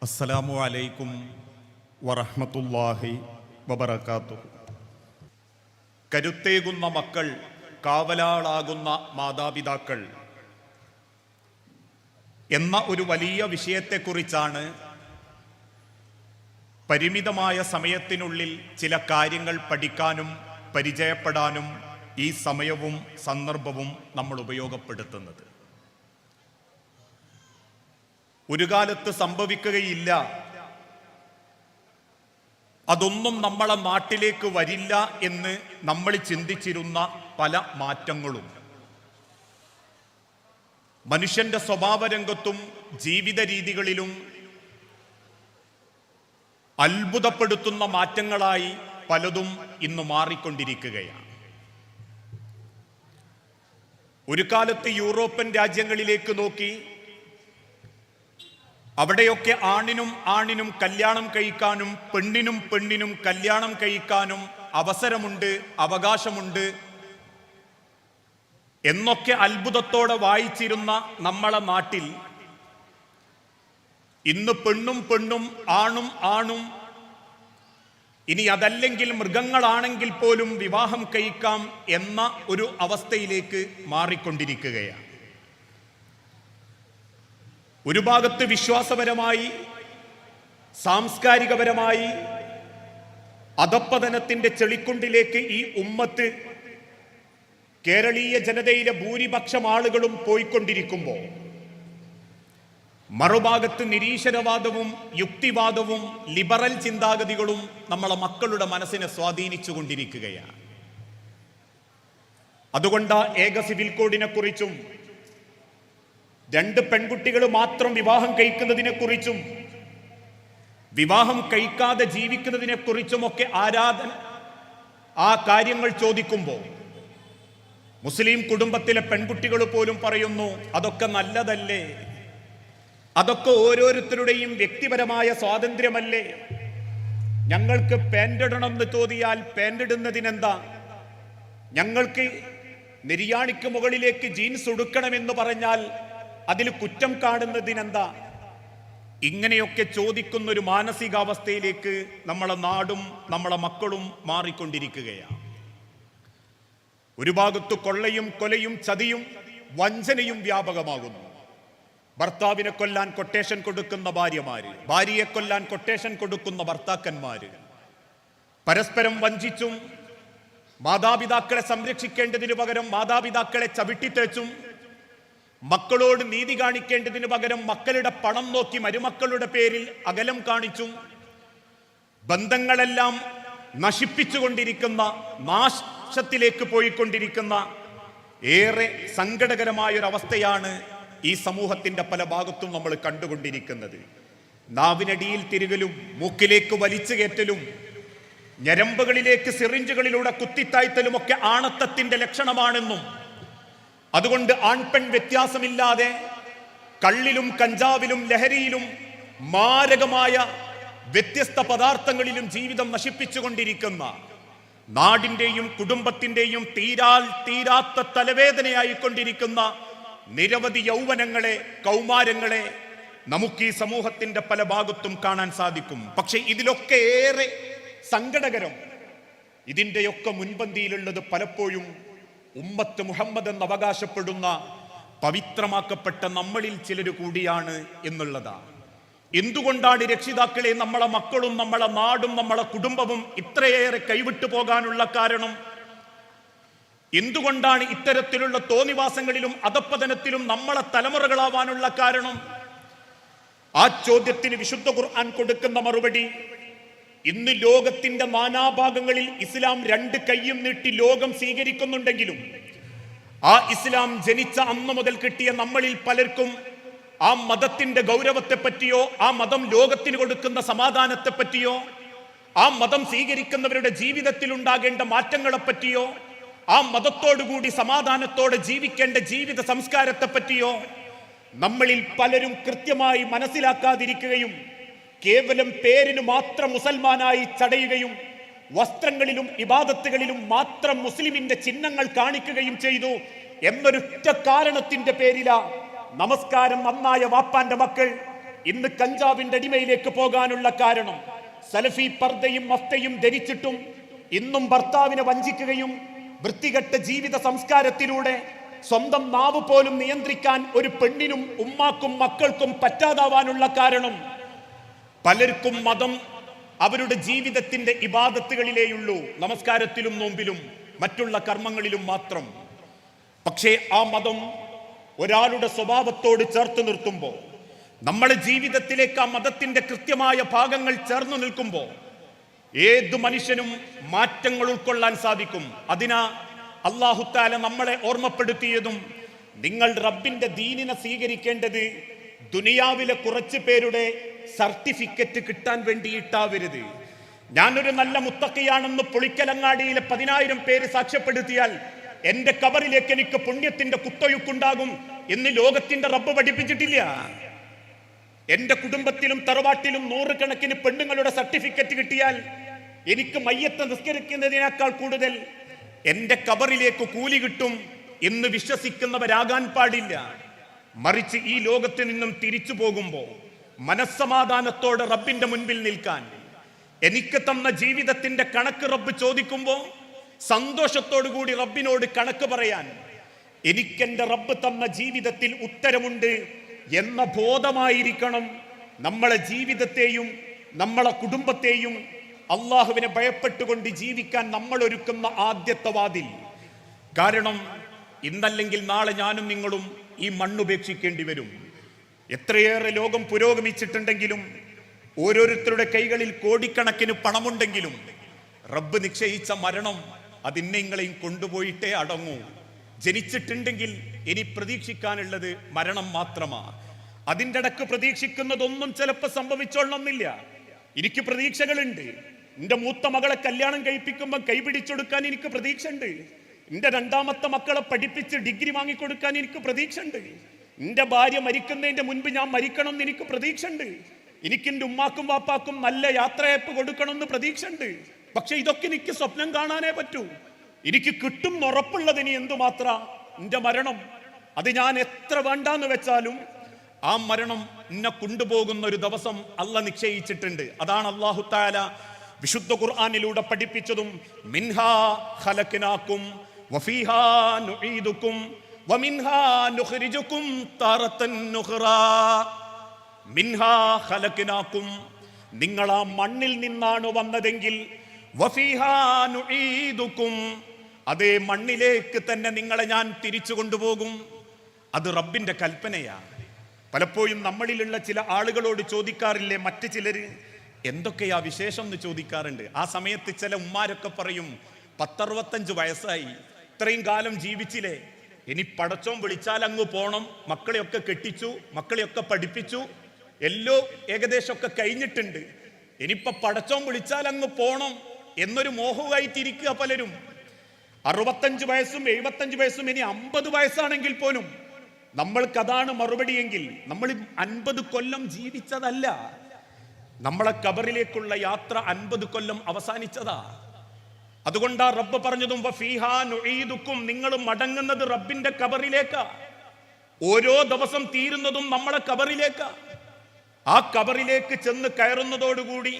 അസ്സലാമു അലൈക്കും വറഹ്മത്തുള്ളാഹി വബറകാതുഹു. കരുത്തേകുന്ന മക്കൾ, കാവലാളാകുന്ന മാതാപിതാക്കൾ എന്ന ഒരു വലിയ വിഷയത്തെക്കുറിച്ചാണ് പരിമിതമായ സമയത്തിനുള്ളിൽ ചില കാര്യങ്ങൾ പഠിക്കാനും പരിചയപ്പെടാനും ഈ സമയവും സന്ദർഭവും നമ്മൾ ഉപയോഗപ്പെടുത്തുന്നത്. ഒരു കാലത്ത് സംഭവിക്കുകയില്ല, അതൊന്നും നമ്മളെ നാട്ടിലേക്ക് വരില്ല എന്ന് നമ്മൾ ചിന്തിച്ചിരുന്ന പല മാറ്റങ്ങളും മനുഷ്യന്റെ സ്വഭാവരംഗത്തും ജീവിത രീതികളിലും അത്ഭുതപ്പെടുത്തുന്ന മാറ്റങ്ങളായി പലതും ഇന്ന് മാറിക്കൊണ്ടിരിക്കുകയാണ്. ഒരു കാലത്ത് യൂറോപ്യൻ രാജ്യങ്ങളിലേക്ക് നോക്കി, അവിടെയൊക്കെ ആണിനും കല്യാണം കഴിക്കാനും പെണ്ണിനും കല്യാണം കഴിക്കാനും അവസരമുണ്ട്, അവകാശമുണ്ട് എന്നൊക്കെ അത്ഭുതത്തോടെ വായിച്ചിരുന്ന നമ്മളെ നാട്ടിൽ ഇന്ന് പെണ്ണും ആണും ഇനി അതല്ലെങ്കിൽ മൃഗങ്ങളാണെങ്കിൽ പോലും വിവാഹം കഴിക്കാം എന്ന ഒരു അവസ്ഥയിലേക്ക് മാറിക്കൊണ്ടിരിക്കുകയാണ്. ഒരു ഭാഗത്ത് വിശ്വാസപരമായി, സാംസ്കാരികപരമായി അധപ്പതനത്തിന്റെ ചെളിക്കുണ്ടിലേക്ക് ഈ ഉമ്മത്ത്, കേരളീയ ജനതയിലെ ഭൂരിപക്ഷം ആളുകളും പോയിക്കൊണ്ടിരിക്കുമ്പോൾ, മറുഭാഗത്ത് നിരീശ്വരവാദവും യുക്തിവാദവും ലിബറൽ ചിന്താഗതികളും നമ്മളെ മക്കളുടെ മനസ്സിനെ സ്വാധീനിച്ചു കൊണ്ടിരിക്കുകയാണ്. അതുകൊണ്ട് ഏക സിവിൽ കോഡിനെ കുറിച്ചും 2 പെൺകുട്ടികൾ മാത്രം വിവാഹം കഴിക്കുന്നതിനെ കുറിച്ചും വിവാഹം കഴിക്കാതെ ജീവിക്കുന്നതിനെ കുറിച്ചുമൊക്കെ ആ കാര്യങ്ങൾ ചോദിക്കുമ്പോൾ മുസ്ലിം കുടുംബത്തിലെ പെൺകുട്ടികൾ പോലും പറയുന്നു, അതൊക്കെ നല്ലതല്ലേ, അതൊക്കെ ഓരോരുത്തരുടെയും വ്യക്തിപരമായ സ്വാതന്ത്ര്യമല്ലേ, ഞങ്ങൾക്ക് പാൻറിടണമെന്ന് ചോദിയാൽ പാൻറിടുന്നതിനെന്താ, ഞങ്ങൾക്ക് നിര്യാണിക്ക് മുകളിലേക്ക് ജീൻസ് ഉടുക്കണമെന്ന് പറഞ്ഞാൽ അതിൽ കുറ്റം കാണുന്നതിനെന്താ? ഇങ്ങനെയൊക്കെ ചോദിക്കുന്നൊരു മാനസികാവസ്ഥയിലേക്ക് നമ്മളെ നാടും നമ്മളെ മക്കളും മാറിക്കൊണ്ടിരിക്കുകയാണ്. ഒരു ഭാഗത്ത് കൊള്ളയും കൊലയും ചതിയും വഞ്ചനയും വ്യാപകമാകുന്നു. ഭർത്താവിനെ കൊല്ലാൻ കൊട്ടേഷൻ കൊടുക്കുന്ന ഭാര്യമാര്, ഭാര്യയെ കൊല്ലാൻ കൊട്ടേഷൻ കൊടുക്കുന്ന ഭർത്താക്കന്മാര്, പരസ്പരം വഞ്ചിച്ചും മാതാപിതാക്കളെ സംരക്ഷിക്കേണ്ടതിനു പകരം മാതാപിതാക്കളെ ചവിട്ടിത്തേച്ചും, മക്കളോട് നീതി കാണിക്കേണ്ടതിന് പകരം മക്കളുടെ പണം നോക്കി മരുമക്കളുടെ പേരിൽ അകലം കാണിച്ചും ബന്ധങ്ങളെല്ലാം നശിപ്പിച്ചുകൊണ്ടിരിക്കുന്ന, നാശത്തിലേക്ക് പോയിക്കൊണ്ടിരിക്കുന്ന ഏറെ സങ്കടകരമായൊരവസ്ഥയാണ് ഈ സമൂഹത്തിന്റെ പല ഭാഗത്തും നമ്മൾ കണ്ടുകൊണ്ടിരിക്കുന്നത്. നാവിനടിയിൽ തിരുകലും മൂക്കിലേക്ക് വലിച്ചു കയറ്റലും ഞരമ്പുകളിലേക്ക് സിറിഞ്ചുകളിലൂടെ കുത്തിത്തായ്ത്തലും ഒക്കെ ആണത്തത്തിന്റെ ലക്ഷണമാണെന്നും, അതുകൊണ്ട് ആൺപെൺ വ്യത്യാസമില്ലാതെ കള്ളിലും കഞ്ചാവിലും ലഹരിയിലും മാരകമായ വ്യത്യസ്ത പദാർത്ഥങ്ങളിലും ജീവിതം നശിപ്പിച്ചുകൊണ്ടിരിക്കുന്ന, നാടിന്റെയും കുടുംബത്തിന്റെയും തീരാത്ത തലവേദനയായിക്കൊണ്ടിരിക്കുന്ന നിരവധി യൗവനങ്ങളെ, കൗമാരങ്ങളെ നമുക്ക് ഈ സമൂഹത്തിന്റെ പല ഭാഗത്തും കാണാൻ സാധിക്കും. പക്ഷെ ഇതിലൊക്കെ ഏറെ സങ്കടകരം, ഇതിൻ്റെയൊക്കെ മുൻപന്തിയിലുള്ളത് പലപ്പോഴും ഉമ്മത്ത് മുഹമ്മദ് എന്ന് അവകാശപ്പെടുന്ന പവിത്രമാക്കപ്പെട്ട നമ്മളിൽ ചിലർ കൂടിയാണ് എന്നുള്ളതാണ്. എന്തുകൊണ്ടാണ് രക്ഷിതാക്കളെ, നമ്മളെ മക്കളും നമ്മളെ നാടും നമ്മളെ കുടുംബവും ഇത്രയേറെ കൈവിട്ടു പോകാനുള്ള കാരണം? എന്തുകൊണ്ടാണ് ഇത്തരത്തിലുള്ള തോന്നിവാസങ്ങളിലും അധപ്പതനത്തിലും നമ്മളെ തലമുറകളാവാനുള്ള കാരണം? ആ ചോദ്യത്തിന് വിശുദ്ധ ഖുർആൻ കൊടുക്കുന്ന മറുപടി, ഇന്ന് ലോകത്തിന്റെ നാനാഭാഗങ്ങളിൽ ഇസ്ലാം 2 കൈയും നീട്ടി ലോകം സ്വീകരിക്കുന്നുണ്ടെങ്കിലും ആ ഇസ്ലാം ജനിച്ച അന്ന് മുതൽ കിട്ടിയ നമ്മളിൽ പലർക്കും ആ മതത്തിന്റെ ഗൗരവത്തെ പറ്റിയോ, ആ മതം ലോകത്തിന് കൊടുക്കുന്ന സമാധാനത്തെ പറ്റിയോ, ആ മതം സ്വീകരിക്കുന്നവരുടെ ജീവിതത്തിൽ ഉണ്ടാകേണ്ട മാറ്റങ്ങളെ പറ്റിയോ, ആ മതത്തോടുകൂടി സമാധാനത്തോടെ ജീവിക്കേണ്ട ജീവിത സംസ്കാരത്തെ പറ്റിയോ നമ്മളിൽ പലരും കൃത്യമായി മനസ്സിലാക്കാതിരിക്കുകയും കേവലം പേരിന് മാത്രം മുസൽമാനായി ചടയുകയും വസ്ത്രങ്ങളിലും ഇബാദത്തുകളിലും മാത്രം മുസ്ലിമിന്റെ ചിഹ്നങ്ങൾ കാണിക്കുകയും ചെയ്തു എന്നൊരൊറ്റ കാരണത്തിന്റെ പേരില നമസ്കാരം നന്നായ വാപ്പാന്റെ മക്കൾ ഇന്ന് കഞ്ചാവിന്റെ അടിമയിലേക്ക് പോകാനുള്ള കാരണം സലഫി പർദ്ദയും മഫ്തയും ധരിച്ചിട്ടും ഇന്നും ഭർത്താവിനെ വഞ്ചിക്കുകയും വൃത്തികെട്ട ജീവിത സംസ്കാരത്തിലൂടെ സ്വന്തം നാവ് പോലും നിയന്ത്രിക്കാൻ ഒരു പെണ്ണിനും ഉമ്മാക്കും മക്കൾക്കും പറ്റാതാവാനുള്ള കാരണം പലർക്കും മതം അവരുടെ ജീവിതത്തിന്റെ ഇബാദത്തുകളിലേയുള്ളൂ, നമസ്കാരത്തിലും നോമ്പിലും മറ്റുള്ള കർമ്മങ്ങളിലും മാത്രം. പക്ഷേ ആ മതം ഒരാളുടെ സ്വഭാവത്തോട് ചേർത്ത് നിർത്തുമ്പോൾ, നമ്മുടെ ജീവിതത്തിലേക്ക് ആ മതത്തിന്റെ കൃത്യമായ ഭാഗങ്ങൾ ചേർന്ന് നിൽക്കുമ്പോൾ ഏതു മനുഷ്യനും മാറ്റങ്ങൾ ഉൾക്കൊള്ളാൻ സാധിക്കും. അതിനാ അല്ലാഹു തആല നമ്മളെ ഓർമ്മപ്പെടുത്തിയതും നിങ്ങൾ റബ്ബിന്റെ ദീനിനെ സ്വീകരിക്കേണ്ടത് ദുനിയാവിലെ കുറച്ച് പേരുടെ സർട്ടിഫിക്കറ്റ് കിട്ടാൻ വേണ്ടിയിട്ടാവരുത്. ഞാനൊരു നല്ല മുത്തഖിയാണെന്ന് പുളിക്കലങ്ങാടിയിലെ 10,000 പേര് സാക്ഷ്യപ്പെടുത്തിയാൽ എന്റെ കബറിലേക്ക് എനിക്ക് പുണ്യത്തിന്റെ കുത്തൊഴുക്കുണ്ടാകും എന്ന് ലോകത്തിന്റെ റബ്ബ് പഠിപ്പിച്ചിട്ടില്ല. എന്റെ കുടുംബത്തിലും തറവാട്ടിലും 100 കണക്കിന് പെണ്ണുങ്ങളുടെ സർട്ടിഫിക്കറ്റ് കിട്ടിയാൽ എനിക്ക് മയ്യത്ത് നിസ്കരിക്കുന്നതിനേക്കാൾ കൂടുതൽ എന്റെ കബറിലേക്ക് കൂലി കിട്ടും എന്ന് വിശ്വസിക്കുന്നവരാകാൻ പാടില്ല. മറിച്ച് ഈ ലോകത്ത് നിന്നും തിരിച്ചു പോകുമ്പോൾ മനസ്സമാധാനത്തോടെ റബ്ബിന്റെ മുൻപിൽ നിൽക്കാൻ, എനിക്ക് തന്ന ജീവിതത്തിന്റെ കണക്ക് റബ്ബ് ചോദിക്കുമ്പോൾ സന്തോഷത്തോടു കൂടി റബ്ബിനോട് കണക്ക് പറയാൻ, എനിക്കെന്റെ റബ്ബ് തന്ന ജീവിതത്തിൽ ഉത്തരമുണ്ട് എന്ന ബോധമായിരിക്കണം നമ്മളെ ജീവിതത്തെയും നമ്മളെ കുടുംബത്തെയും അള്ളാഹുവിനെ ഭയപ്പെട്ടുകൊണ്ട് ജീവിക്കാൻ നമ്മൾ ഒരുക്കുന്ന ആദ്യത്തെ വാതിൽ. കാരണം ഇന്നല്ലെങ്കിൽ നാളെ ഞാനും നിങ്ങളും ഈ മണ്ണുപേക്ഷിക്കേണ്ടി വരും. എത്രയേറെ ലോകം പുരോഗമിച്ചിട്ടുണ്ടെങ്കിലും ഓരോരുത്തരുടെ കൈകളിൽ കോടിക്കണക്കിന് പണമുണ്ടെങ്കിലും റബ്ബ് നിശ്ചയിച്ച മരണം അതിനെ നിങ്ങളെയും കൊണ്ടുപോയിട്ടേ അടങ്ങൂ. ജനിച്ചിട്ടുണ്ടെങ്കിൽ ഇനി പ്രതീക്ഷിക്കാനുള്ളത് മരണം മാത്രമാണ്. അതിൻ്റെ ഇടക്ക് പ്രതീക്ഷിക്കുന്നതൊന്നും ചിലപ്പോൾ സംഭവിച്ചോളണമെന്നില്ല. എനിക്ക് പ്രതീക്ഷകളുണ്ട്. എൻ്റെ മൂത്ത മകളെ കല്യാണം കഴിപ്പിക്കുമ്പോൾ കൈപിടിച്ചെടുക്കാൻ എനിക്ക് പ്രതീക്ഷ ഉണ്ട്. എൻ്റെ 2ാമത്തെ മക്കളെ പഠിപ്പിച്ച് ഡിഗ്രി വാങ്ങിക്കൊടുക്കാൻ എനിക്ക് പ്രതീക്ഷ ഉണ്ട്. എൻ്റെ ഭാര്യ മരിക്കുന്നതിൻ്റെ മുൻപ് ഞാൻ മരിക്കണം എന്ന് എനിക്ക് പ്രതീക്ഷ ഉണ്ട്. എനിക്ക് എൻ്റെ ഉമ്മാക്കും വാപ്പാക്കും നല്ല യാത്രയപ്പ് കൊടുക്കണമെന്ന് പ്രതീക്ഷ ഉണ്ട്. പക്ഷെ ഇതൊക്കെ എനിക്ക് സ്വപ്നം കാണാനേ പറ്റൂ. എനിക്ക് കിട്ടും ഉറപ്പുള്ളതിന് എന്തുമാത്ര എൻ്റെ മരണം. അത് ഞാൻ എത്ര വേണ്ടാന്ന് വെച്ചാലും ആ മരണം എന്നെ കൊണ്ടുപോകുന്ന ഒരു ദിവസം അള്ളാഹ് നിശ്ചയിച്ചിട്ടുണ്ട്. അതാണ് അല്ലാഹു തആല വിശുദ്ധ ഖുർആനിലൂടെ പഠിപ്പിച്ചതും മിൻഹാ ഖലഖനാകും വഫീഹാ നുഈദുകും വമിൻഹാ നുഖ്രിജുകും താറത്തൻ നുഖ്റാ. മിൻഹാ ഖലഖനാകും, നിങ്ങൾ ആ മണ്ണിൽ നിന്നാണ് വന്നതെങ്കിൽ, വഫീഹാ നുഈദുകും, അതേ മണ്ണിലേക്ക് തന്നെ നിങ്ങളെ ഞാൻ തിരിച്ചു കൊണ്ടുപോകും. അത് റബ്ബിന്റെ കൽപ്പനയാണ്. പലപ്പോഴും നമ്മളിലുള്ള ചില ആളുകളോട് ചോദിക്കാറില്ലേ മറ്റു ചിലര്, എന്തൊക്കെയാ വിശേഷം എന്ന് ചോദിക്കാറുണ്ട്. ആ സമയത്ത് ചില ഉമ്മാരൊക്കെ പറയും, 10-65 വയസ്സായി, ഇത്രയും കാലം ജീവിച്ചില്ലേ, ഇനി പടച്ചോൻ വിളിച്ചാൽ അങ്ങ് പോണം, മക്കളെയൊക്കെ കെട്ടിച്ചു, മക്കളെയൊക്കെ പഠിപ്പിച്ചു, എല്ലോ ഏകദേശമൊക്കെ കഴിഞ്ഞിട്ടുണ്ട്, ഇനിയിപ്പൊ പടച്ചോൻ വിളിച്ചാൽ അങ്ങ് പോണം എന്നൊരു മോഹമായിട്ടിരിക്കുക പലരും. 65 വയസ്സും 75 വയസ്സും ഇനി 50 വയസ്സാണെങ്കിൽ പോലും നമ്മൾക്കതാണ് മറുപടിയെങ്കിൽ നമ്മൾ 50 കൊല്ലം ജീവിച്ചതല്ല. നമ്മളെ ഖബറിലേക്കുള്ള യാത്ര 50 കൊല്ലം അവസാനിച്ചതാ. അതുകൊണ്ടാ റബ്ബ് പറഞ്ഞതും വഫീഹാ നുഈദുകും, നിങ്ങൾ മടങ്ങുന്നത് റബ്ബിന്റെ ഖബറിലേക്കാ. ഓരോ ദിവസം തീരുന്നതും നമ്മളെ ഖബറിലേക്കാ. ആ ഖബറിലേക്ക് ചെന്ന് കയറുന്നതോടുകൂടി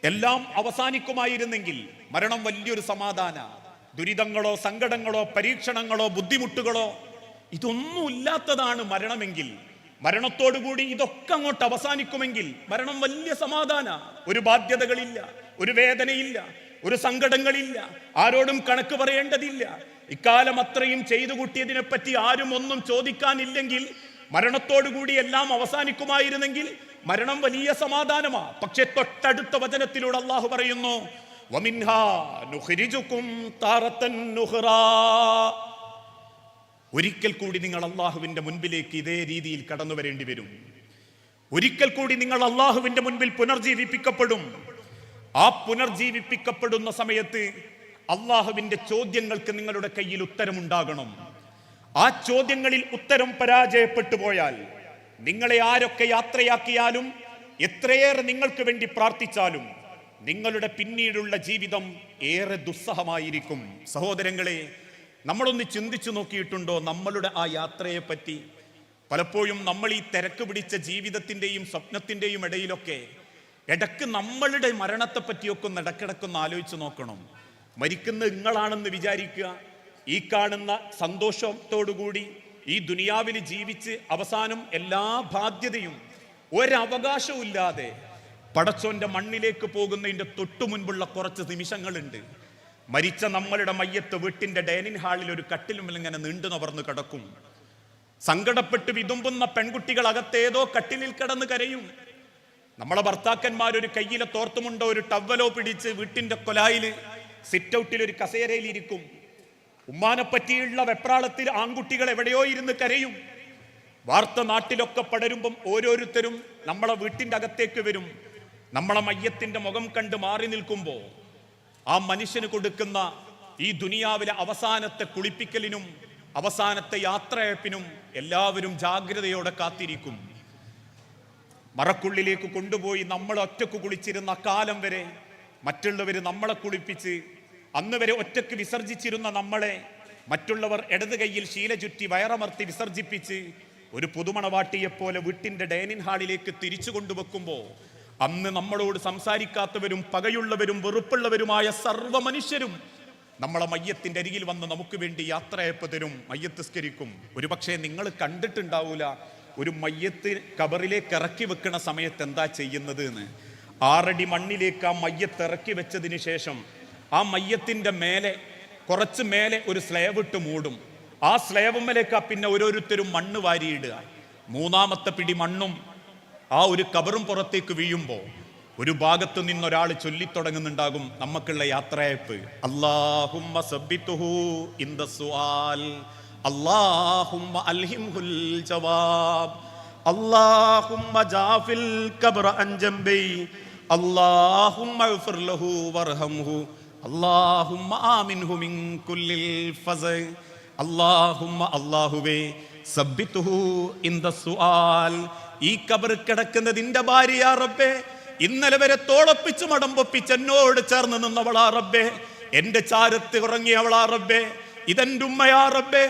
എല്ലാം അവസാനിക്കുമായിരുന്നെങ്കിൽ മരണം വലിയൊരു സമാധാന. ദുരിതങ്ങളോ സങ്കടങ്ങളോ പരീക്ഷണങ്ങളോ ബുദ്ധിമുട്ടുകളോ ഇതൊന്നും ഇല്ലാത്തതാണ് മരണമെങ്കിൽ, മരണത്തോടുകൂടി ഇതൊക്കെ അങ്ങോട്ട് അവസാനിക്കുമെങ്കിൽ മരണം വലിയ സമാധാന. ഒരു ബാധ്യതകളില്ല, ഒരു വേദനയില്ല, ഒരു സങ്കടങ്ങളില്ല, ആരോടും കണക്ക് പറയേണ്ടതില്ല. ഇക്കാലം അത്രയും ചെയ്തു കൂട്ടിയതിനെ പറ്റി ആരും ഒന്നും ചോദിക്കാനില്ലെങ്കിൽ മരണത്തോടുകൂടി എല്ലാം അവസാനിക്കുമായിരുന്നെങ്കിൽ മരണം വലിയ സമാധാനമാ. പക്ഷെ തൊട്ടടുത്ത വചനത്തിലൂടെ അള്ളാഹു പറയുന്നു, വമിൻഹാ നുഖ്രിജുകും താറത്തൻ നുഖ്റാ. ഒരിക്കൽ കൂടി നിങ്ങൾ അള്ളാഹുവിന്റെ മുൻപിലേക്ക് ഇതേ രീതിയിൽ കടന്നു വരേണ്ടി വരും. ഒരിക്കൽ കൂടി നിങ്ങൾ അള്ളാഹുവിന്റെ മുൻപിൽ പുനർജീവിപ്പിക്കപ്പെടും. ആ പുനർജീവിപ്പിക്കപ്പെടുന്ന സമയത്ത് അള്ളാഹുവിന്റെ ചോദ്യങ്ങൾക്ക് നിങ്ങളുടെ കയ്യിൽ ഉത്തരമുണ്ടാകണം. ആ ചോദ്യങ്ങളിൽ ഉത്തരം പരാജയപ്പെട്ടു പോയാൽ നിങ്ങളെ ആരൊക്കെ യാത്രയാക്കിയാലും എത്രയേറെ നിങ്ങൾക്ക് വേണ്ടി പ്രാർത്ഥിച്ചാലും നിങ്ങളുടെ പിന്നീടുള്ള ജീവിതം ഏറെ ദുസ്സഹമായിരിക്കും. സഹോദരങ്ങളെ, നമ്മളൊന്ന് ചിന്തിച്ചു നോക്കിയിട്ടുണ്ടോ നമ്മളുടെ ആ യാത്രയെ പറ്റി? പലപ്പോഴും നമ്മൾ ഈ തിരക്ക് പിടിച്ച ജീവിതത്തിൻ്റെയും സ്വപ്നത്തിൻ്റെയും ഇടയിലൊക്കെ ഇടക്ക് നമ്മളുടെ മരണത്തെ പറ്റിയൊക്കെ ഒന്ന് ഇടക്കിടക്കൊന്ന് ആലോചിച്ച് നോക്കണം. മരിക്കുന്ന നിങ്ങളാണെന്ന് വിചാരിക്കുക. ഈ കാണുന്ന സന്തോഷത്തോടുകൂടി ഈ ദുനിയാവിൽ ജീവിച്ച് അവസാനം എല്ലാ ബാധ്യതയും ഒരവകാശവും ഇല്ലാതെ പടച്ചോന്റെ മണ്ണിലേക്ക് പോകുന്നതിൻ്റെ തൊട്ടു മുൻപുള്ള കുറച്ച് നിമിഷങ്ങളുണ്ട്. മരിച്ച നമ്മളുടെ മയ്യത്ത് വീട്ടിന്റെ ഡൈനിങ് ഹാളിൽ ഒരു കട്ടിലുമിൽ ഇങ്ങനെ നീണ്ടു നവർന്ന് കിടക്കും. സങ്കടപ്പെട്ട് വിതുമ്പുന്ന പെൺകുട്ടികൾ അകത്തേതോ കട്ടിലിൽ കിടന്ന് കരയും. നമ്മളെ ഭർത്താക്കന്മാരൊരു കയ്യിലെ തോർത്തുമുണ്ടോ ഒരു ടവലോ പിടിച്ച് വീട്ടിന്റെ കൊലായില് സിറ്റ് ഔട്ടിൽ ഒരു കസേരയിൽ ഇരിക്കും. ഉമ്മാനെ പറ്റിയുള്ള വെപ്രാളത്തിൽ ആൺകുട്ടികൾ എവിടെയോ ഇരുന്ന് കരയും. വാർത്ത നാട്ടിലൊക്കെ പടരുമ്പം ഓരോരുത്തരും നമ്മളെ വീട്ടിന്റെ അകത്തേക്ക് വരും. നമ്മളെ മയ്യത്തിന്റെ മുഖം കണ്ട് മാറി നിൽക്കുമ്പോ ആ മനുഷ്യന് കൊടുക്കുന്ന ഈ ദുനിയാവിലെ അവസാനത്തെ കുളിപ്പിക്കലിനും അവസാനത്തെ യാത്രയപ്പിനും എല്ലാവരും ജാഗ്രതയോടെ കാത്തിരിക്കും. മറക്കുള്ളിലേക്ക് കൊണ്ടുപോയി നമ്മൾ ഒറ്റക്ക് കുളിച്ചിരുന്ന കാലം വരെ മറ്റുള്ളവർ നമ്മളെ കുളിപ്പിച്ച് അന്ന് വരെ ഒറ്റക്ക് വിസർജിച്ചിരുന്ന നമ്മളെ മറ്റുള്ളവർ ഇടത് കൈയിൽ ശീല ചുറ്റി വയറമർത്തി വിസർജിപ്പിച്ച് ഒരു പുതുമണവാട്ടിയെപ്പോലെ വീട്ടിന്റെ ഡൈനിങ് ഹാളിലേക്ക് തിരിച്ചു കൊണ്ടുവെക്കുമ്പോൾ അന്ന് നമ്മളോട് സംസാരിക്കാത്തവരും പകയുള്ളവരും വെറുപ്പുള്ളവരുമായ സർവ്വ മനുഷ്യരും നമ്മളെ മയ്യത്തിന്റെ അരികിൽ വന്ന് നമുക്ക് വേണ്ടി യാത്രയപ്പ് തരും, മയ്യത്തിസ്കരിക്കും. ഒരുപക്ഷെ നിങ്ങൾ കണ്ടിട്ടുണ്ടാവൂല ഒരു മയ്യത്ത് കബറിലേക്ക് ഇറക്കി വെക്കണ സമയത്ത് എന്താ ചെയ്യുന്നത് എന്ന്. 6 അടി മണ്ണിലേക്ക് ആ മയ്യത്ത് ഇറക്കി വെച്ചതിന് ശേഷം ആ മയ്യത്തിന്റെ മേലെ കുറച്ച് മേലെ ഒരു സ്ലേവ് ഇട്ട് മൂടും. ആ സ്ലേവുമ്മലേക്കാ പിന്നെ ഓരോരുത്തരും മണ്ണ് വാരിയിടുക. 3ാമത്തെ പിടി മണ്ണും ആ ഒരു കബറും പുറത്തേക്ക് വീഴുമ്പോൾ ഒരു ഭാഗത്ത് നിന്നൊരാൾ ചൊല്ലിത്തുടങ്ങുന്നുണ്ടാകും നമുക്കുള്ള യാത്രയപ്പ്. അല്ലാഹുമ്മ സബ്ബിതുഹു ഇൻദ സുആൽ, അല്ലാഹുമ്മ അൽഹിംഹുൽ ജവാബ്, അല്ലാഹുമ്മ ജാഫിൽ ഖബ്റ അൻ ജംബി, അല്ലാഹുമ്മ ഇഗ്ഫിർ ലഹു വർഹംഹു, അല്ലാഹുമ്മ ആമിൻഹു മിൻ കുല്ലിൽ ഫസ, അല്ലാഹുമ്മ അല്ലാഹുവേ സബ്ബിതുഹു ഇൻദ സുആൽ, ഈ ഖബർ കിടക്കുന്നതിന്റെ ഭാര്യയാ റബ്ബേ, ഇന്നലെ വരെ തോളപ്പിച്ച് മടമ്പൊപ്പിച്ച് എന്നോട് ചേർന്ന് നിന്നവളാ റബ്ബേ, എന്റെ ചാരത്ത് ഉറങ്ങിയവളാ റബ്ബേ, ഇതെന്റെ ഉമ്മയാ റബ്ബേ,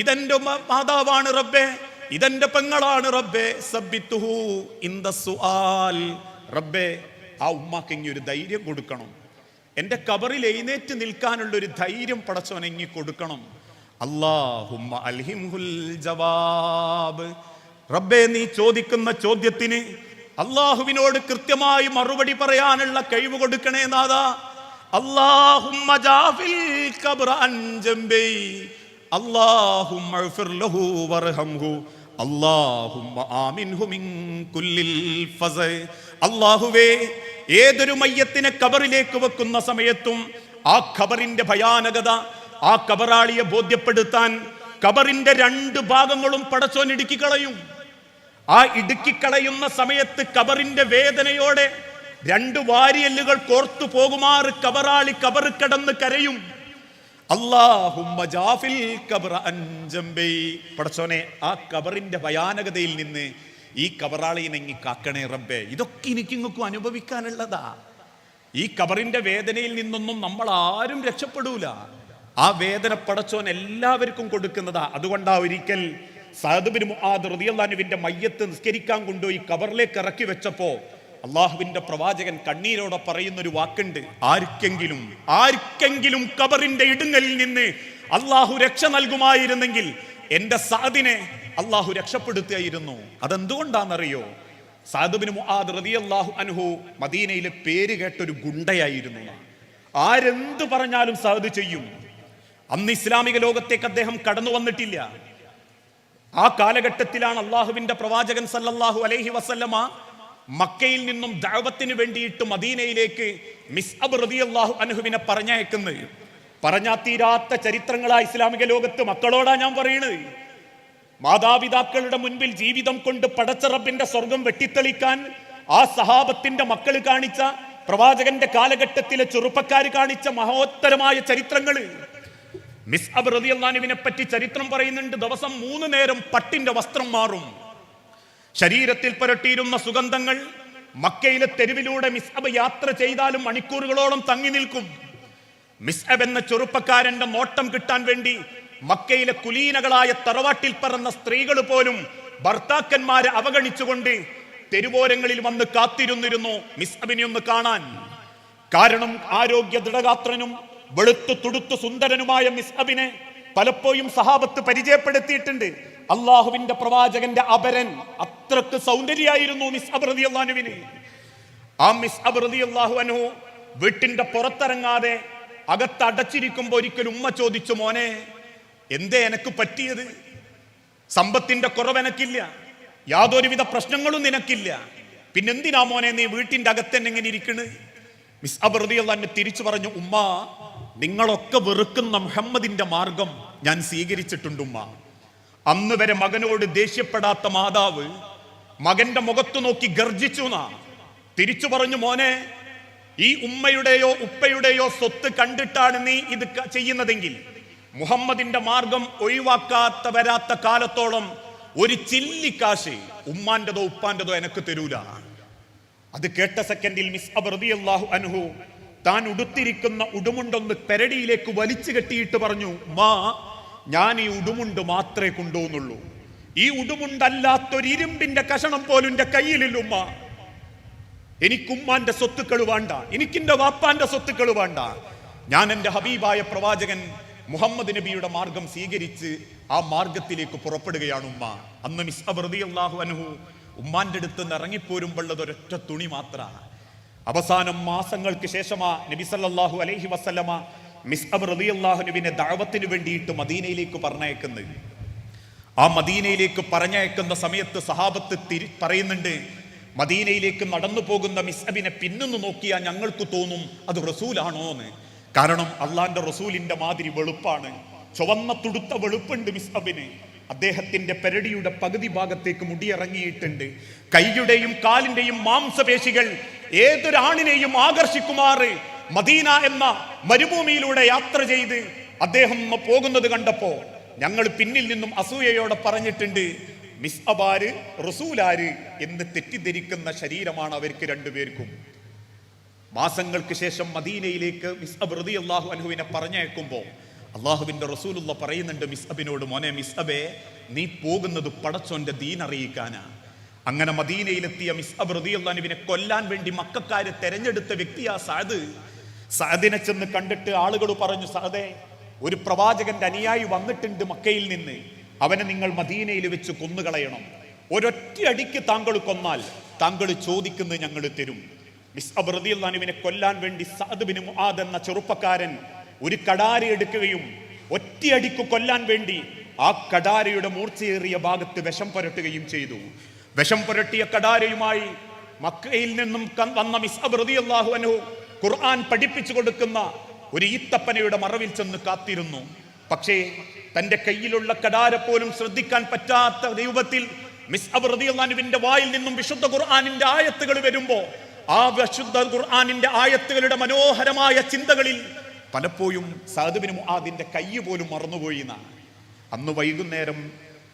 ഇതെന്റെ മാതാവാണ് റബ്ബേ, ഇതെന്റെ പെങ്ങളാണ് റബ്ബേ, സബ്ബിതുഹു ഇൻദ സുആൽ. റബ്ബേ, ആ ഉമ്മാക്ക് ഇനി ഒരു ധൈര്യം കൊടുക്കണം. എന്റെ ഖബറിൽ എഴുന്നേറ്റ് നിൽക്കാനുള്ള ഒരു ധൈര്യം പടച്ചോൻ ഇങ്ങി കൊടുക്കണം. അല്ലാഹുമ്മ അൽഹിംഹുൽ ജവാബ്. റബ്ബേ, നീ ചോദിക്കുന്ന ചോദ്യത്തിന് അള്ളാഹുവിനോട് കൃത്യമായി മറുപടി പറയാനുള്ള കഴിവ് കൊടുക്കണേ നാഥാ. അല്ലാഹുമ്മ ജാഫിൽ ഖബ്റ അൻ ജംബി, അല്ലാഹുമ്മ ഇഗ്ഫിർ ലഹു വർഹംഹു, അല്ലാഹുമ്മ ആമിൻഹു മിൻ കുല്ലിൽ ഫസ. അല്ലാഹുവേ, ഏതൊരു മയ്യത്തിനെ ഖബറിലേക്ക് വെക്കുന്ന സമയത്തും ആ ഖബറിന്റെ ഭയാനകത ആ ഖബറാളിയെ ബോധ്യപ്പെടുത്താൻ ഖബറിന്റെ 2 ഭാഗങ്ങളും പടച്ചോൻ ഇടുക്കിക്കളയും. ആ ഇടുക്കിക്കളയുന്ന സമയത്ത് ഖബറിന്റെ വേദനയോടെ 2 വാരിയെല്ലുകൾ കോർത്തു പോകുമാറ് ഖബറാളി ഖബർ കിടന്ന് കരയും. അല്ലാഹുമ്മ ജാഫിൽ ഖബ്റ അൻ ജംബി. പടച്ചോനെ, ആ ഖബറിന്റെ ഭയാനകതയിൽ നിന്ന് ഈ ഖബറാളിനെ ഇങ്ങി കാക്കണേ റബ്ബേ. ഇതൊക്കെ എനിക്കിങ്ങൾക്കും അനുഭവിക്കാനുള്ളതാ. ഈ ഖബറിന്റെ വേദനയിൽ നിന്നൊന്നും നമ്മൾ ആരും രക്ഷപ്പെടൂല. ആ വേദന പടച്ചോൻ എല്ലാവർക്കും കൊടുക്കുന്നതാ. അതുകൊണ്ടാ ഒരിക്കൽ സഅദ് ബിൻ മുആദ് റളിയല്ലാഹു അൻഹുവിന്റെ മയ്യത്ത് നിസ്കരിക്കാൻ കൊണ്ടുപോയി ഖബറിലേക്ക് ഇറക്കി വെച്ചപ്പോ അള്ളാഹുവിന്റെ പ്രവാചകൻ കണ്ണീരോടെ പറയുന്നൊരു വാക്കുണ്ട്, ആർക്കെങ്കിലും ഖബറിന്റെ ഇടുങ്ങലിൽ നിന്ന് അള്ളാഹു രക്ഷ നൽകുമായിരുന്നെങ്കിൽ എന്റെ സഅദിനെ അള്ളാഹു രക്ഷപ്പെടുത്തുകയായിരുന്നു. അതെന്തുകൊണ്ടാണെന്നറിയോ? സഅദ് ബിൻ മുആദ് റളിയല്ലാഹു അൻഹു മദീനയിലെ പേര് കേട്ടൊരു ഗുണ്ടയായിരുന്നു. ആരെന്ത് പറഞ്ഞാലും സഅദ് ചെയ്യും. അന്ന് ഇസ്ലാമിക ലോകത്തേക്ക് അദ്ദേഹം കടന്നു വന്നിട്ടില്ല. ആ കാലഘട്ടത്തിലാണ് അള്ളാഹുവിന്റെ പ്രവാചകൻ സല്ലല്ലാഹു അലൈഹി വസല്ലമ മക്കയിൽ നിന്നും ദഅവത്തിന് വേണ്ടിയിട്ട് മദീനയിലേക്ക് മിസ്അബ് റളിയല്ലാഹു അൻഹുവിനെ പറഞ്ഞയക്കുന്നത്. പറഞ്ഞാ തീരാത്ത ചരിത്രങ്ങളാ ഇസ്ലാമിക ലോകത്ത്. മക്കളോടാ ഞാൻ പറയുന്നത്. മാതാപിതാക്കളുടെ മുൻപിൽ ജീവിതം കൊണ്ട് പടച്ച റബ്ബിന്റെ സ്വർഗം വെട്ടിത്തെളിക്കാൻ ആ സഹാബത്തിന്റെ മക്കൾ കാണിച്ച, പ്രവാചകന്റെ കാലഘട്ടത്തിലെ ചെറുപ്പക്കാർ കാണിച്ച മഹോത്തരമായ ചരിത്രങ്ങൾ. മിസ്അബ് റളിയല്ലാഹു അൻഹുവിനെ പറ്റി ചരിത്രം പറയുന്നുണ്ട്. ദിവസം 3 നേരം പട്ടിന്റെ വസ്ത്രം മാറും. ശരീരത്തിൽ പുരട്ടിയിരുന്ന സുഗന്ധങ്ങൾ മക്കയിലെ തെരുവിലൂടെ മിസ്അബ് യാത്ര ചെയ്താലും മണിക്കൂറുകളോളം തങ്ങി നിൽക്കും. മിസ്അബ് എന്ന ചെറുപ്പക്കാരന്റെ നോട്ടം കിട്ടാൻ വേണ്ടി മക്കയിലെ കുലീനകളായ തറവാട്ടിൽ പറന്ന സ്ത്രീകൾ പോലും ഭർത്താക്കന്മാരെ അവഗണിച്ചുകൊണ്ട് തെരുവോരങ്ങളിൽ വന്ന് കാത്തിരുന്നിരുന്നു മിസ്അബിനെ ഒന്ന് കാണാൻ. കാരണം ആരോഗ്യ ദൃഢഗാത്രനും വെളുത്തു തുടുത്തു സുന്ദരനുമായ മിസ്അബിനെ പലപ്പോഴും സഹാബത്ത് പരിചയപ്പെടുത്തിയിട്ടുണ്ട്. അള്ളാഹുവിന്റെ പ്രവാചകന്റെ അപരൻ, അത്രക്ക് സൗന്ദര്യായിരുന്നു മിസ്അബ് റളിയല്ലാഹു അൻഹുവിന്. ആ മിസ്അബ് റളിയല്ലാഹു അൻഹു വീട്ടിന്റെ പുറത്തിറങ്ങാതെ അകത്ത് അടച്ചിരിക്കുമ്പോ ഒരിക്കലും ഉമ്മ ചോദിച്ചു, മോനെ എന്തേ എനക്ക് പറ്റിയത്? സമ്പത്തിന്റെ കുറവ് എനക്കില്ല, യാതൊരുവിധ പ്രശ്നങ്ങളും നിനക്കില്ല, പിന്നെന്തിനാ മോനെ നീ വീട്ടിന്റെ അകത്തന്നെ എങ്ങനെ ഇരിക്കണ്? മിസ്അബ് റളിയല്ലാഹു അൻഹു തിരിച്ചു പറഞ്ഞു, ഉമ്മ നിങ്ങളൊക്കെ വെറുക്കുന്ന മുഹമ്മദിന്റെ മാർഗം ഞാൻ സ്വീകരിച്ചിട്ടുണ്ട് ഉമ്മ. അന്ന് വരെ മകനോട് ദേഷ്യപ്പെടാത്ത മാതാവ് മകന്റെ മുഖത്തു നോക്കി ഗർജിച്ചു നാ തിരിച്ചു പറഞ്ഞു, മോനെ ഈ ഉമ്മയുടെയോ ഉപ്പയുടെയോ സ്വത്ത് കണ്ടിട്ടാണ് നീ ഇത് ചെയ്യുന്നതെങ്കിൽ മുഹമ്മദിന്റെ മാർഗം ഒഴിവാക്കാത്ത വരാത്ത കാലത്തോളം ഒരു ചില്ലിക്കാശ് ഉമ്മാന്റെതോ ഉപ്പാന്റെതോ എനക്ക് തരൂല. അത് കേട്ട സെക്കൻഡിൽ മിസ്അബ് റളിയല്ലാഹു അൻഹു താൻ ഉടുത്തിരിക്കുന്ന ഉടുമുണ്ടൊന്ന് പെരടിയിലേക്ക് വലിച്ചു കെട്ടിയിട്ട് പറഞ്ഞു, മാ ഞാൻ ഈ ഉടുമുണ്ട് മാത്രമേ കൊണ്ടുപോകുന്നുള്ളൂ, ഈ ഉടുമുണ്ടല്ലാത്തൊരു ഇരുമ്പിന്റെ കഷണം പോലും എന്റെ കയ്യിലില്ല ഉമ്മ. എനിക്കുമ്മാന്റെ സ്വത്തുക്കൾ വേണ്ട, എനിക്കെന്റെ വാപ്പാന്റെ സ്വത്തുക്കൾ വേണ്ട. ഞാൻ എൻ്റെ ഹബീബായ പ്രവാചകൻ മുഹമ്മദ് നബിയുടെ മാർഗം സ്വീകരിച്ച് ആ മാർഗത്തിലേക്ക് പുറപ്പെടുകയാണ് ഉമ്മ. അന്ന് മിസ്അബ് റളിയല്ലാഹു അൻഹു ഉമ്മാന്റെ അടുത്ത് നിന്ന് ഇറങ്ങിപ്പോരുമ്പോഴത് ഒരൊറ്റ തുണി മാത്രമാണ്. അവസാനം മാസങ്ങൾക്ക് ശേഷമാ നബി സല്ലല്ലാഹു അലൈഹി വസല്ലമ മിസ്അബ് റളിയല്ലാഹു അൻഹുവിനെ ദഅവത്തിന് വേണ്ടിയിട്ട് മദീനയിലേക്ക് പറഞ്ഞയക്കുന്നത്. ആ മദീനയിലേക്ക് പറഞ്ഞയക്കുന്ന സമയത്ത് സഹാബത്ത് പറയുന്നുണ്ട്, മദീനയിലേക്ക് നടന്നു പോകുന്ന മിസ്അബിനെ പിന്നൊന്ന് നോക്കിയാൽ ഞങ്ങൾക്ക് തോന്നും അത് റസൂലാണോ എന്ന്. കാരണം അള്ളാന്റെ റസൂലിന്റെ മാതിരി വെളുപ്പാണ്, ചുവന്ന തുടുത്ത വെളുപ്പുണ്ട് മിസ്അബിന്. അദ്ദേഹത്തിന്റെ പെരടിയുടെ പകുതി ഭാഗത്തേക്ക് മുടിയിറങ്ങിയിട്ടുണ്ട്. കൈയുടെയും കാലിന്റെയും മാംസപേശികൾ ഏതൊരാണിനെയും ആകർഷിക്കുമാറ് മദീന എന്ന മരുഭൂമിയിലൂടെ യാത്ര ചെയ്ത് അദ്ദേഹം പോകുന്നത് കണ്ടപ്പോ ഞങ്ങൾ പിന്നിൽ നിന്നും അസൂയയോടെ പറഞ്ഞിട്ടുണ്ട്, മിസ്അബാര് റസൂലാര് എന്ന് തെറ്റിദ്ധരിക്കുന്ന ശരീരമാണ് അവർക്ക് രണ്ടുപേർക്കും. മാസങ്ങൾക്ക് ശേഷം മദീനയിലേക്ക് മിസ്അബ് റളിയല്ലാഹു അൻഹുവിനെ പറഞ്ഞയക്കുമ്പോ അള്ളാഹുവിന്റെ റസൂലുള്ള പറയുന്നുണ്ട് മിസ്അബിനോട്, മോനെ മിസ്അബേ നീ പോകുന്നത് പടച്ചോന്റെ ദീൻ അറിയിക്കാനാ. അങ്ങനെ മദീനയിലെത്തിയ മിസ്അബ് റളിയല്ലാഹു അൻഹുവിനെ കൊല്ലാൻ വേണ്ടി മക്കക്കാര് തെരഞ്ഞെടുത്ത വ്യക്തിയാ സഅദ്. സഅദിനെ ചെന്ന് കണ്ടിട്ട് ആളുകൾ പറഞ്ഞു, സഅദേ ഒരു പ്രവാചകന്റെ അനുയായി വന്നിട്ടുണ്ട് മക്കയിൽ നിന്ന്, അവനെ നിങ്ങൾ മദീനയിൽ വെച്ച് കൊന്നുകളയണം. ഒരൊറ്റ അടിക്ക് താങ്കൾ കൊന്നാൽ താങ്കൾ ചോദിക്കുന്നത് ഞങ്ങൾ തരും. മിസ്അബ് റളിയല്ലാഹു അൻഹുവിനെ കൊല്ലാൻ വേണ്ടി സഅദ് ബിൻ മുആദ് എന്ന ചെറുപ്പക്കാരൻ ഒരു കടാര എടുക്കുകയും ഒറ്റയടിക്ക് കൊല്ലാൻ വേണ്ടി ആ കടാരയുടെ മൂർച്ചയേറിയ ഭാഗത്ത് വിഷം പുരട്ടുകയും ചെയ്തു. വിഷം പുരട്ടിയ കടാരയുമായി മക്കയിൽ നിന്നും വന്ന മിസ്അബ് റളിയല്ലാഹു അൻഹു ഖുർആൻ പഠിപ്പിച്ചു കൊടുക്കുന്ന ഒരു ഈത്തപ്പനയുടെ മറവിൽ ചെന്ന് കാത്തിരുന്നു. പക്ഷേ തന്റെ കയ്യിലുള്ള കടാര പോലും ശ്രദ്ധിക്കാൻ പറ്റാത്ത രൂപത്തിൽ മിസ്അബ് റളിയല്ലാഹു അൻഹുവിന്റെ വായിൽ നിന്നും വിശുദ്ധ ഖുർആനിന്റെ ആയത്തുകൾ വരുമ്പോ ആ വിശുദ്ധ ഖുർആനിന്റെ ആയത്തുകളുടെ മനോഹരമായ ചിന്തകളിൽ പലപ്പോഴും സഅദ് ബിൻ മുആദിന്റെ കൈ പോലും മറന്നുപോയി എന്നാണ്. അന്ന് വൈകുന്നേരം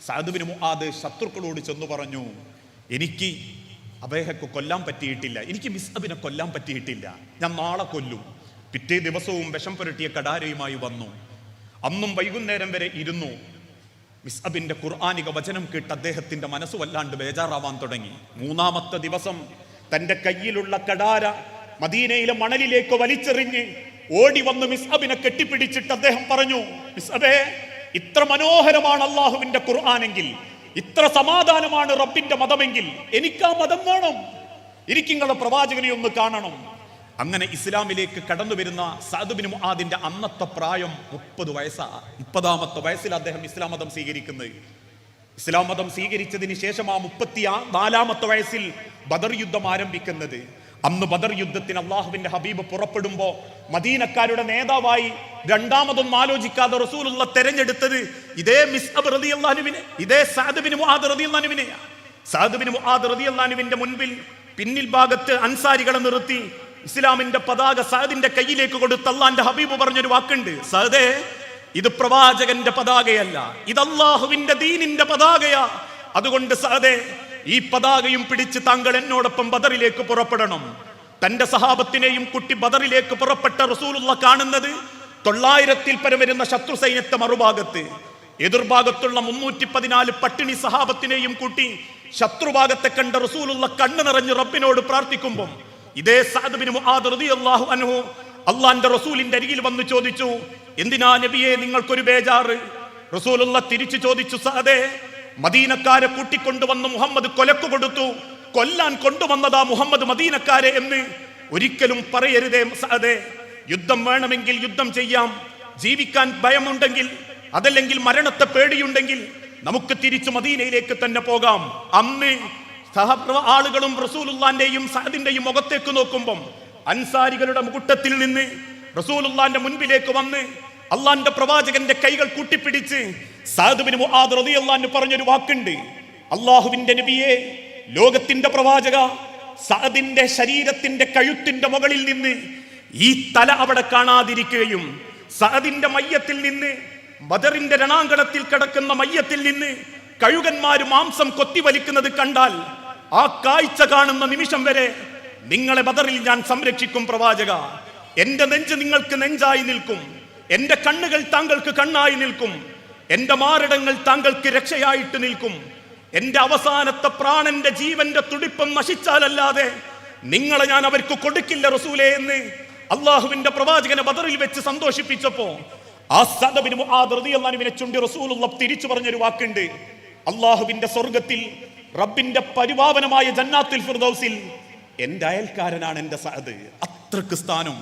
സഅദ് ബിൻ മുആദ് ശത്രുക്കളോട് ചെന്നു പറഞ്ഞു, എനിക്ക് അബേഹക്ക് കൊല്ലാൻ പറ്റിയിട്ടില്ല, എനിക്ക് മിസ്അബിനെ കൊല്ലാൻ പറ്റിയിട്ടില്ല, ഞാൻ നാളെ കൊല്ലും. പിറ്റേ ദിവസവും വിഷം പുരട്ടിയ കടാരയുമായി വന്നു. അന്നും വൈകുന്നേരം വരെ ഇരുന്നു. മിസ്അബിന്റെ ഖുർആനിക വചനം കേട്ട് അദ്ദേഹത്തിന്റെ മനസ്സ് വല്ലാണ്ട് ബേജാറാവാൻ തുടങ്ങി. മൂന്നാമത്തെ ദിവസം തന്റെ കയ്യിലുള്ള കടാര മദീനയിലെ മണലിലേക്ക് വലിച്ചെറിഞ്ഞ് ഓടി വന്ന് മിസ്അബിനെ കെട്ടിപ്പിടിച്ചിട്ട് അദ്ദേഹം പറഞ്ഞു, മിസ്അബേ ഇത്ര മനോഹരമാണ് അള്ളാഹുവിന്റെ ഖുർആനെങ്കിൽ, ഇത്ര സമാധാനമാണ് റബ്ബിന്റെ മതമെങ്കിൽ എനിക്ക് ആ മതം വേണം, എനിക്ക് നിങ്ങളുടെ പ്രവാചകനെ ഒന്ന് കാണണം. അങ്ങനെ ഇസ്ലാമിലേക്ക് കടന്നു വരുന്ന സഅദ് ബിൻ മുആദിന്റെ അന്നത്തെ പ്രായം 30 വയസ്സാ. 30ാമത്തെ വയസ്സിൽ അദ്ദേഹം ഇസ്ലാം മതം സ്വീകരിക്കുന്നത്. ഇസ്ലാം മതം സ്വീകരിച്ചതിന് ശേഷം ആ 34ാമത്തെ വയസ്സിൽ ബദർ യുദ്ധം ആരംഭിക്കുന്നത്. അന്ന് ബദർ യുദ്ധത്തിന് അള്ളാഹുവിന്റെ ഹബീബ് പുറപ്പെടുമ്പോ മദീനക്കാരുടെ നേതാവായി രണ്ടാമതൊന്നും ആലോചിക്കാതെ റസൂലുള്ള തെരഞ്ഞെടുത്തത് ഇതേ മിസ്അബ് റളിയല്ലാഹു അൻഹുവിനെ, ഇതേ സഅദ് ബിൻ മുആദ് റളിയല്ലാഹു അൻഹുവിനെ. സഅദ് ബിൻ മുആദ് റളിയല്ലാഹു അൻഹുവിന്റെ മുൻപിൽ പിന്നിൽ ഭാഗത്ത് അൻസാരികളെ നിർത്തി ഇസ്ലാമിന്റെ പതാക സഅദിന്റെ കയ്യിലേക്ക് കൊടുത്ത് അള്ളാന്റെ ഹബീബ് പറഞ്ഞൊരു വാക്കുണ്ട്, സഅദേ ഇത് പ്രവാചകന്റെ പതാകയല്ല, ഇത് അല്ലാഹുവിന്റെ ദീനിന്റെ പതാകയാ. അതുകൊണ്ട് സഅദേ ഈ പതാകയും പിടിച്ച് താങ്കൾ എന്നോടൊപ്പം ബദറിലേക്ക് പുറപ്പെടണം. തന്റെ സഹാബത്തിനെയും കുട്ടി ബദറിലേക്ക് പുറപ്പെട്ട റസൂലുള്ള കാണുന്നത് 900-ൽ പരം വരുന്ന ശത്രു സൈന്യത്തെ മറുഭാഗത്ത്. എതിർഭാഗത്തുള്ള 314 പട്ടിണി സഹാബത്തിനെയും കൂട്ടി ശത്രുഭാഗത്തെ കണ്ട റസൂലുള്ള കണ്ണു നിറഞ്ഞ് റബ്ബിനോട് പ്രാർത്ഥിക്കുമ്പോൾ ഇതേ സഅദ് ബിൻ മുആദ് റളിയല്ലാഹു അൻഹു അള്ളാന്റെ റസൂലിന്റെ അരികിൽ വന്ന് ചോദിച്ചു, എന്തിനാ നബിയെ നിങ്ങൾക്കൊരു ബേജാറ്? റസൂലുള്ള തിരിച്ചു ചോദിച്ചു, സഅദേ, മദീനക്കാരെ കൂട്ടിക്കൊണ്ടുവന്ന് മുഹമ്മദ് കൊലക്ക് കൊടുത്തു, കൊല്ലാൻ കൊണ്ടുവന്നതാ മുഹമ്മദ് മദീനക്കാരെ എന്ന് ഒരിക്കലും പറയരുതേ സഅദേ. യുദ്ധം വേണമെങ്കിൽ യുദ്ധം ചെയ്യാം, ജീവിക്കാൻ ഭയമുണ്ടെങ്കിൽ അതല്ലെങ്കിൽ മരണത്തെ പേടിയുണ്ടെങ്കിൽ നമുക്ക് തിരിച്ചു മദീനയിലേക്ക് തന്നെ പോകാം. അന്ന് ആളുകളും റസൂലുള്ളാന്റെയും സഅദിന്റെയും മുഖത്തേക്ക് നോക്കുമ്പം അൻസാരികളുടെ മുകുട്ടത്തിൽ നിന്ന് റസൂലുള്ളാന്റെ മുൻപിലേക്ക് വന്ന് അള്ളാന്റെ പ്രവാചകന്റെ കൈകൾ കൂട്ടിപ്പിടിച്ച് സഅദ് ബിൻ മുആദ് റളിയല്ലാഹു അൻഹു പറഞ്ഞൊരു വാക്കുണ്ട്, അള്ളാഹുവിന്റെ നബിയെ, ലോകത്തിന്റെ പ്രവാചക, സഅദിന്റെ ശരീരത്തിന്റെ കഴുത്തിന്റെ മുകളിൽ നിന്ന് ഈ തല അവിടെ കാണാതിരിക്കുകയും സഅദിന്റെ മയ്യത്തിൽ നിന്ന്, ബദറിന്റെ രണാങ്കണത്തിൽ കിടക്കുന്ന മയ്യത്തിൽ നിന്ന് കഴുകന്മാര് മാംസം കൊത്തിവലിക്കുന്നത് കണ്ടാൽ ആ കാഴ്ച കാണുന്ന നിമിഷം വരെ നിങ്ങളെ ബദറിൽ ഞാൻ സംരക്ഷിക്കും പ്രവാചക. എന്റെ നെഞ്ച് നിങ്ങൾക്ക് നെഞ്ചായി നിൽക്കും, എന്റെ കണ്ണുകൾ താങ്കൾക്ക് കണ്ണായി നിൽക്കും, എന്റെ മാറിടങ്ങൾ താങ്കൾക്ക് രക്ഷയായിട്ട് നിൽക്കും. എന്റെ അവസാനത്തെ പ്രാണന്റെ ജീവന്റെ തുടിപ്പം നശിച്ചാലല്ലാതെ നിങ്ങളെ ഞാൻ അവർക്ക് കൊടുക്കില്ല റസൂലേ എന്ന് അള്ളാഹുവിന്റെ പ്രവാചകനെ ബദറിൽ വെച്ച് സന്തോഷിപ്പിച്ചപ്പോ ആ സഅദ് ബിൻ മുആദ് റളിയല്ലാഹു അൻഹുവിനെ ചുണ്ടി റസൂലുള്ളാഹി തിരിച്ചു പറഞ്ഞൊരു വാക്കുണ്ട്, അള്ളാഹുവിന്റെ സ്വർഗത്തിൽ റബ്ബിന്റെ പരിപാവനമായ ജന്നാത്തുൽ ഫിർദൗസിൽ എന്റെ അയൽക്കാരനാണ് എന്റെ സഅദ്. അത്രക്ക് സ്ഥാനം.